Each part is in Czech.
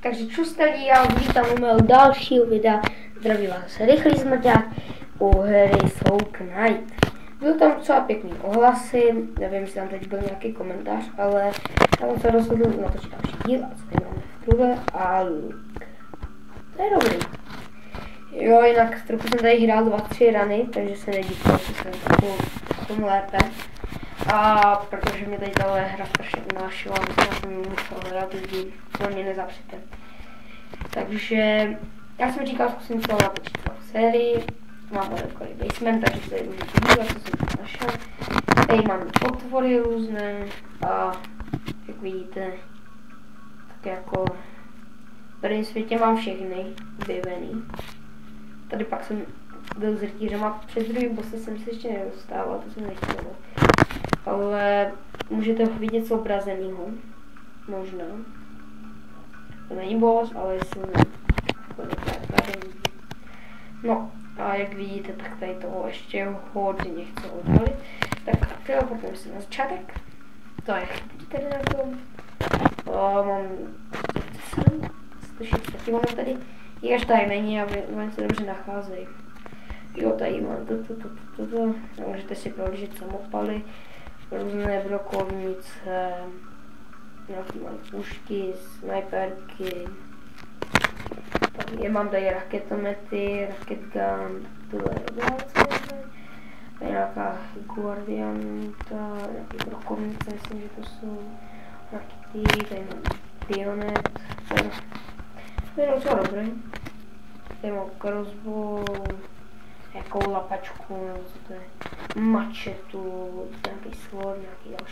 Takže čustali, já vás vítám u mého dalšího videa. Zdraví vás rychlý zmrťák u hry Soul Knight. Byl tam docela pěkný ohlasy, nevím, jestli tam teď byl nějaký komentář, ale já jsem se rozhodl natočit další díl a co tady máme v průve a to je dobrý. Jo, jinak trochu jsem tady hrál 2-3 rany, takže se nedívám, že jsem tomu lépe. A protože mě tady tahle hra strašně unášela, myslím, že jsem musel hrát lidi, co mě nezapřete. Takže já jsem říkal, zkusím to natočit celou sérii. Mám tady basement, takže se tady můžete dívat, co jsem tam našel. Tady mám potvory různé a jak vidíte, tak jako v prvním světě mám všechny objevený. Tady pak jsem byl s rytířem a přes druhý bosse jsem se ještě nedostával, to jsem nechtěl. Ale můžete ho vidět zobrazenýho, možná. To není boss, ale je silný. No a jak vidíte, tak tady toho ještě hodně chci odhalit. Tak teleportujeme se na začátek. To je tady na tom. Mám 160, mám tady, i až tady není a oni se dobře nacházejí. Jo, tady mám toto. Můžete si prohlížet samopaly, různé brokovnice, nějaký malé pušky, snajperky. Já mám tady raketomety, rocket gun, tohle je obrácené. Tady nějaká guardianta, nějaký brokovnice, myslím, že to jsou rakety, tady mám pionet, to je docela dobrý. Tady mám crossbow, nějakou lapačku, nebo co to je, mačetu, nějaký sword, nějaký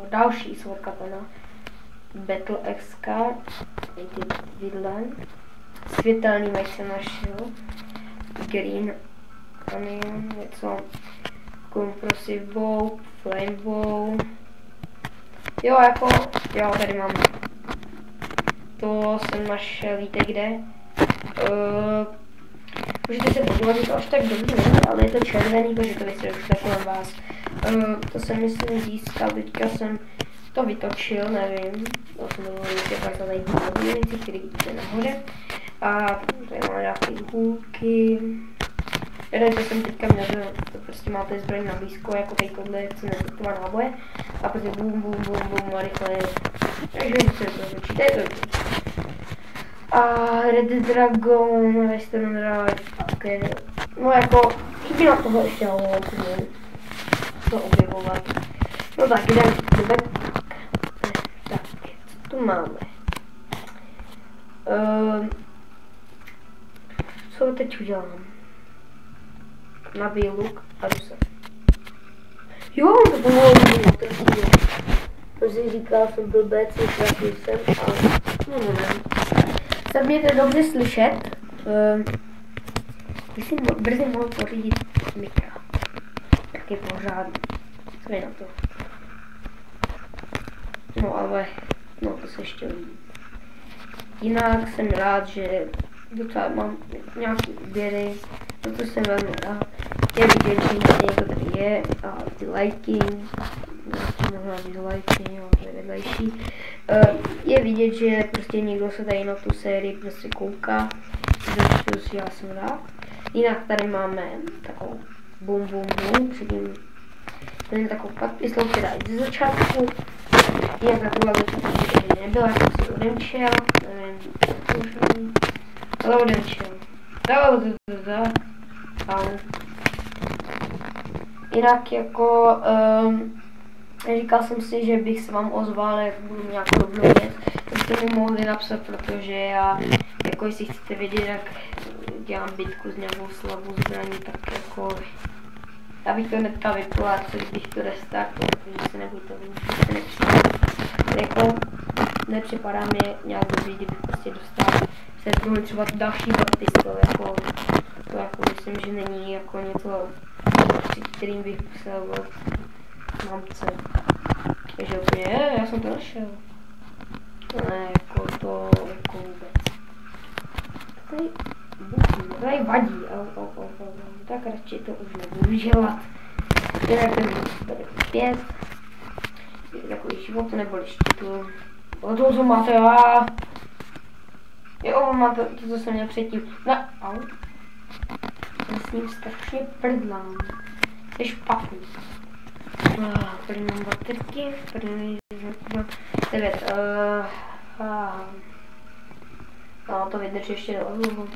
další sword katana, battle axe card, ty vidle, světelný meč jsem našel, green onion, něco, compressive bow, flame bow, jo, jako, jo, tady mám, to jsem našel, víte kde, můžete se podívat, že to až tak dobře není, ale je to červený, protože to vysvětlí kolem vás. To jsem myslím získal, teďka jsem to vytočil, nevím, to jsem dovolil, že pak tady věci, které vidíte nahoře. A tady mám nějaké hůlky. Jeden to jsem teďka měl, to prostě máte zbraň na blízko, jako tady tohle chci nezbytovat náboje. A prostě bum a rychle. Takže se to začíte, je to a Red Dragon, Western Drive, okay. No jako, jde na toho ještě hodně to objevovat. No tak, jdeme tak, co tu máme? Co teď udělám? Nabij luk a jdu se. Jo, to pomohlo mi, to si říkal, jsem blbec, vytratil jsem a nevím. Tak mějte dobře slyšet, bych si brzy mohl pořídit mikra, tak je pořádný, co je na to. No ale, no to se ještě uvidí. Jinak jsem rád, že docela mám nějaký úběry, to jsem velmi rád. Je vidět, že někdo tady je a ty lajky, možná dislajky, jo, to je vedlejší. Je vidět, že prostě někdo se tady na tu sérii prostě kouká, takže já jsem rád. Jinak tady máme takovou bum, předtím tady je takovou patpisnou, která je ze začátku. Jinak taková věc nebyla, jak jsem si odemčel, nevím, ale odemčel. Jinak jako, říkal jsem si, že bych se vám ozval, jak budu nějakou dobrou věc, tak jste mi mohli napsat, protože já, jako jestli chcete vědět, jak dělám bitku s nějakou slabou zbraní, tak jako, já bych to hnedka vypla, co kdybych to restartoval, protože se nebojte, se nepřipadá. Jako, nepřipadá mi nějak dobrý, kdybych prostě dostal se druhý třeba další pistol, jako, to jako myslím, že není jako něco, při kterým bych musel mamce. Takže úplně, já jsem to našel. Ne, jako to, jako vůbec. Tady vadí, tak radši to už nebudu dělat. Jinak ten tady 5. Takový život neboli štítu. O to, co máte, Jo, mám to, co jsem měl předtím. No, au. Já s ním strašně prdlám. To je špatný. První mám baterky, první 9. No, to vydrží ještě dlouho.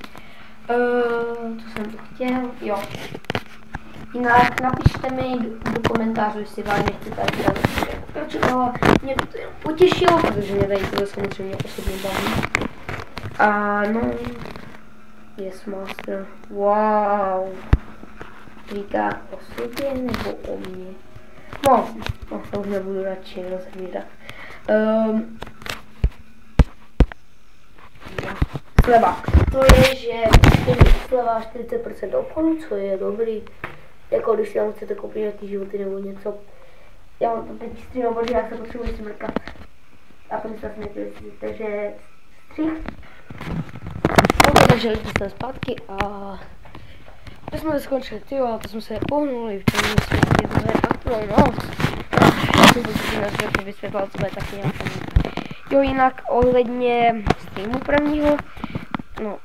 Co jsem to chtěl? Jo. Jinak napište mi do komentářů, jestli vám nechci tady dělat. Mě by to jenom potěšilo, protože mě tady to samozřejmě osobně baví. A no, Yes Master. Wow. Říká o sobě nebo o mně? No, to už nebudu radši rozvírat. Sleva. To je, že sleva 40% obchodu, co je dobrý. Jako když si tam chcete koupit nějaký životy nebo něco. Já mám to teď stream, protože já se potřebuji smrkat. A potom se nesmíte, takže střih. No, takže lidi jsme zpátky a to jsme skončili, tyjo, to jsme se pohnuli, v tom světě to je takhle, no. Já jsem to vysvětlal, co bude taky nějaký. Jo, jinak ohledně streamu prvního, no,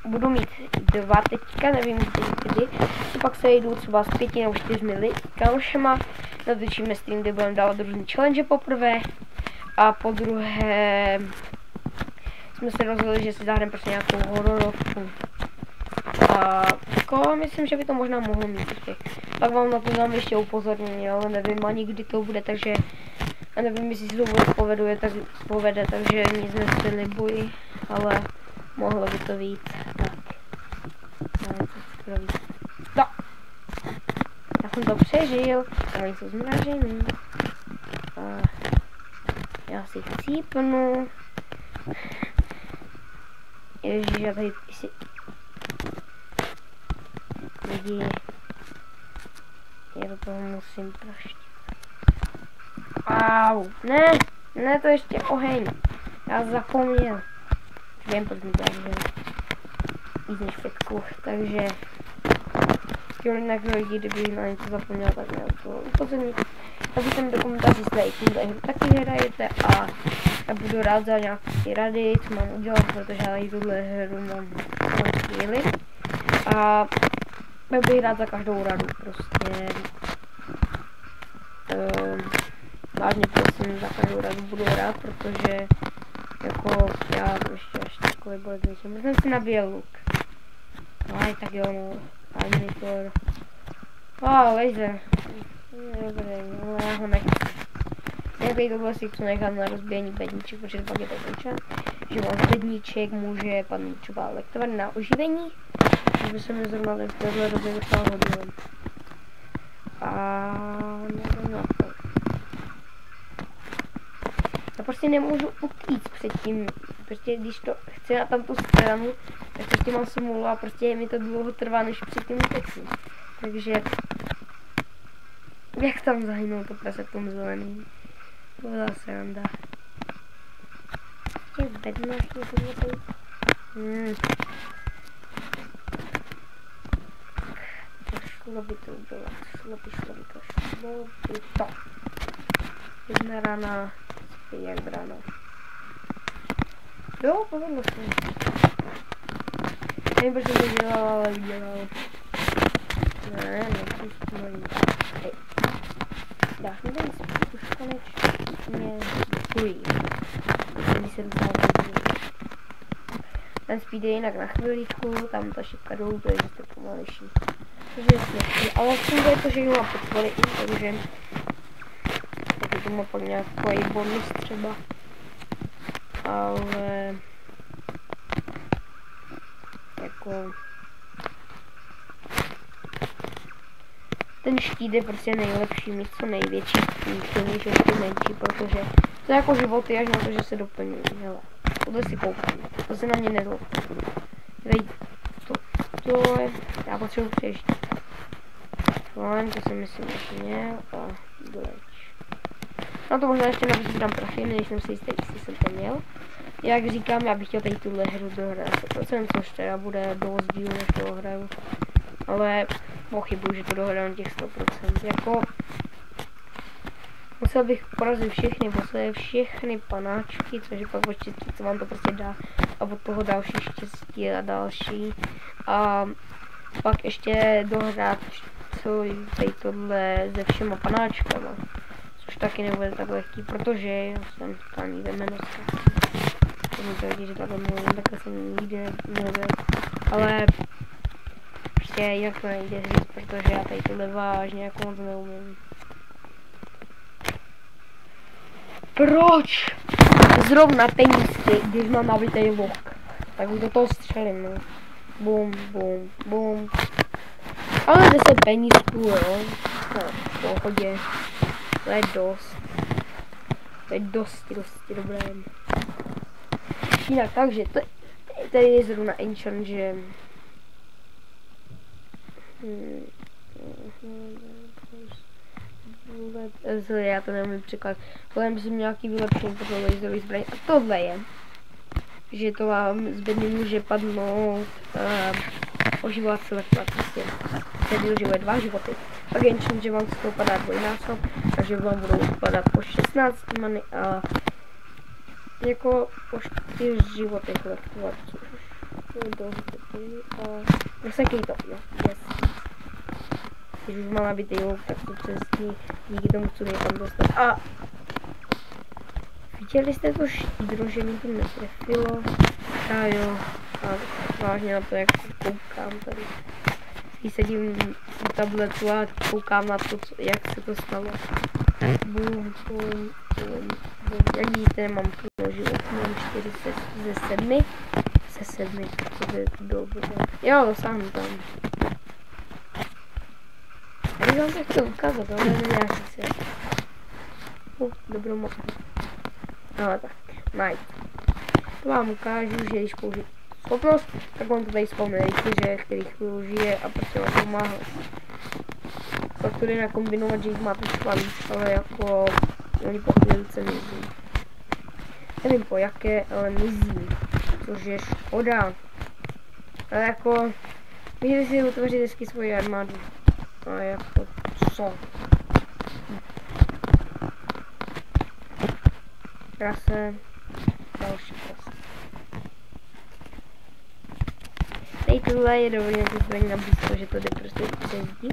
budu mít 2 teďka, nevím kdy, pak se jdu třeba s 5 nebo 4 kámošema, natočíme stream, kde budeme dávat různý challenge poprvé a po druhé jsme se rozhodli, že si zahrajeme prostě nějakou hororovku. A jako, myslím, že by to možná mohlo mít úspěch. Pak vám na to dám ještě upozornění, ale nevím ani kdy to bude, takže a nevím, jestli se to vůbec povede, takže nic neslibuji, ale mohlo by to být. No. Já jsem to přežil, a oni jsou zmražený. A já si chcípnu. Ježiš, já tady si... Lidi... Já do toho musím praštit. Au, ne, to ještě oheň. Já zapomněl. Vím, proč mi to víc než 5, takže... Jo, jinak lidi, kdyby na něco zapomněl, tak měl to upozornit. Napište mi do komentářů, jestli tady hru taky hrajete a já budu rád za nějaké rady, co mám udělat, protože já tuhle hru mám chvíli. A já bych rád za každou radu, prostě. Vážně prosím, za každou radu budu rád, protože jako já ještě až takový bolest nejsem. Já jsem si nabíjel luk. No aj tak jo, no. Animator. Laser. Dobrý, ale já ho nechci. Nějaký tohle si chci nechat na rozbíjení bedníček, protože pak je to končen. Že mám bedníček, může padnout třeba elektrárna na oživení. Že by se mi zrovna v téhle době docela hodilo. A nevím na to. Já prostě nemůžu utíct předtím. Prostě když to chci na tamtu stranu, tak prostě mám smůlu a prostě mi to dlouho trvá, než předtím uteknu. Takže jak tam zahynou to prase v tom zeleným? To byla sranda. V těch bednách je tohle tady. Šlo by to udělat, šlo by to. Jedna rána, jak ráno. Jo, povedlo se. Nevím, proč jsem to dělal, ale udělal. Ne, to mojí. Hej. Dáš mi ten spíš už konečně free. Když se docela podívám. Ten speed je jinak na chviličku, tam ta šipka dolů, to je jste pomalejší. Takže jasně, ale funguje to, že ji mám pod kvalitní, takže taky to má pak nějaký bonus třeba. Ale jako ten štít je prostě nejlepší, mít co největší, silnější, ještě menší, protože to je jako životy až na to, že se doplňují. Hele, tohle si koupím, to se na ně nezlobí. Vejď, to je, já potřebuji přežít. To si myslím, že měl a doleč. No to možná ještě navíc dám prachy, než jsem si jistý, jestli jsem to měl. Jak říkám, já bych chtěl tady tuhle hru dohrát 100%, což teda bude dost díl, než to dohraju. Ale pochybuji, že to dohraju těch 100%. Jako Musel bych porazit všechny panáčky, což je pak od štěstí, co vám to prostě dá. A od toho další štěstí a další. A pak ještě dohrát celý tohle se všema panáčkama. Což taky nebude tak lehký, protože já jsem totální demenovská. To mi to vidí, že takhle mluvím, takhle jsem nikdy nemluvil. Ale prostě jinak to nejde říct, protože já tady tohle vážně jako moc neumím. Proč? Zrovna penízky, když mám nabitej luk. Tak už do toho střelím, no. Bum, bum, bum. Ale 10 penízků, jo. No, v pohodě. To je dost. To je dosti dobré. Jinak, takže tady je zrovna enchant, že... Já to neumím překlad. Kolem si nějaký vylepšení pro laserový zbraň. A tohle je, že to vám zbytně může padnout oživovat selektor. Prostě se využívá 2 životy. Pak je enchant, že vám z toho padá dvojnásob, takže vám budou padat po 16 many a jako po 4 životy kolektovat. Rozsekej to, jo, yes. Když už mám nabitý luk, tak to přesně díky tomu chci tam dostat. A viděli jste to štídro, že mi to netrefilo? A jo, a vážně na to, jak koukám tady. Když sedím v tabletu a koukám na to, jak se to stalo. Bum, bum, bum, bum. Jak vidíte, mám plno život, mám 4 ze 7. Ze 7, to je dobře. Jo, dosáhnu tam. Já bych vám to chtěl ukázat, ale já si dobrou mapu. No tak, najít. To vám ukážu, že když použiju schopnost, tak vám to tady vzpomne rychle, který chvíli žije a prostě vám pomáhá. Pak to jde nakombinovat, že jich máte třeba víc, ale jako oni po chvílice mizí. Nevím po jaké, ale mizí, což je škoda. Ale jako, můžete si utvořit hezky svoji armádu. A jako co? Krase, další krase. Tady tohle je dobrý na tu zbraň na blízko, že to jde prostě přes zdi.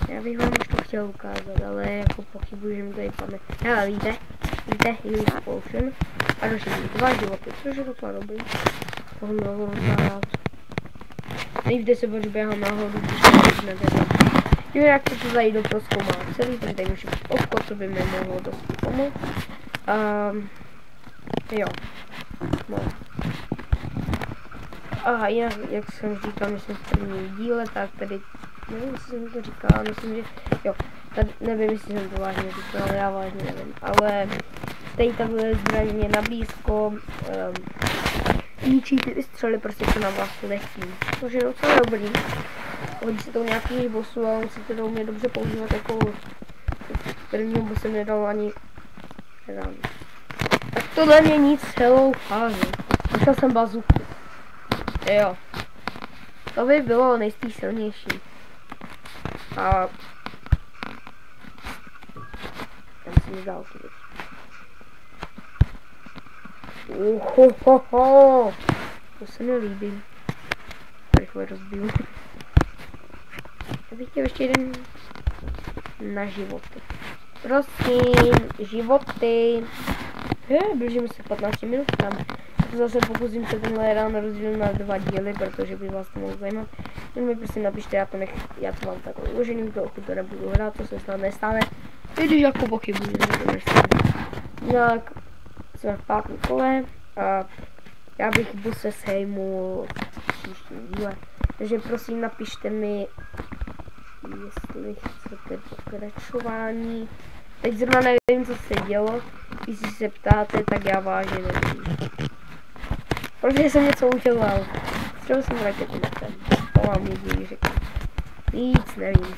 Já bych vám už to chtěl ukázat, ale jako pochybuji, že mi tady padne. Hele, víte, healing potion a došli 2 životy, což je docela dobrý. Tohle nahoru zahrát. Nejvíte se, proč běhám nahoru, když to nevěděl. Jinak to tady do proskoumá celý, protože tady už je obchod, co by mi mohlo dost pomoct. Jo. No. A jinak, jak jsem říkal, myslím v prvním díle, tak tady, nevím, jestli jsem to říkal, myslím, že jo, tady, nevím, jestli jsem to vážně říkal, ale já vážně nevím, ale tady takhle zbraně na blízko, ničí ty střely prostě to na vás letí, což je docela dobrý. Hodí se to nějaký bossů a musíte to umět dobře používat jako prvního bosse nedal ani nedám. Tak tohle mění celou fázi. Našel jsem bazuku. Jo. To by bylo nejspíš silnější. A tam si mi dál ty. To se mi líbí. Rychle rozbiju. Já bych chtěl ještě jeden na životy. Prosím, životy. Blížíme se 15 minutám. Zase pokusím se tenhle rán rozdělit na 2 díly, protože by vás to mohlo zajímat. Jen mi prosím napište, já to mám takhle uložený, pokud to nebudu hrát, to se snad nestane. I když jako pochybuji, že to nestane. Jinak jsme v 5. kole a já bych bose sejmul v příštím díle. Takže prosím napište mi, jestli chcete pokračování. Teď zrovna nevím, co se dělo. Jestli se ptáte, tak já vážně nevím. Protože jsem něco udělal. Třeba jsem raketu na ten. To vám jediný řeknu. Nic nevím.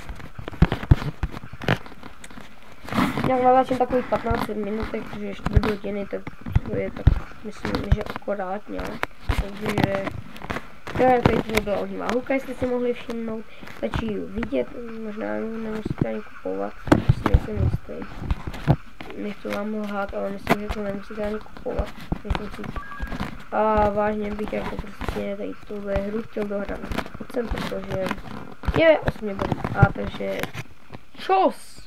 Jak natáčím takových 15 minutek, že ještě 2 hodiny, tak to je tak, myslím, že akorát nějak. Takže Tady to byla ohnivá hůlka, jestli si mohli všimnout. Stačí ji vidět, možná nemusíte ani kupovat, si nejsem jistý. Nechci vám lhát, ale myslím, že to nemusíte ani kupovat. A vážně bych jako prostě tady tuhle hru chtěl dohrát na 100%, protože je 8 bodů. A takže čos!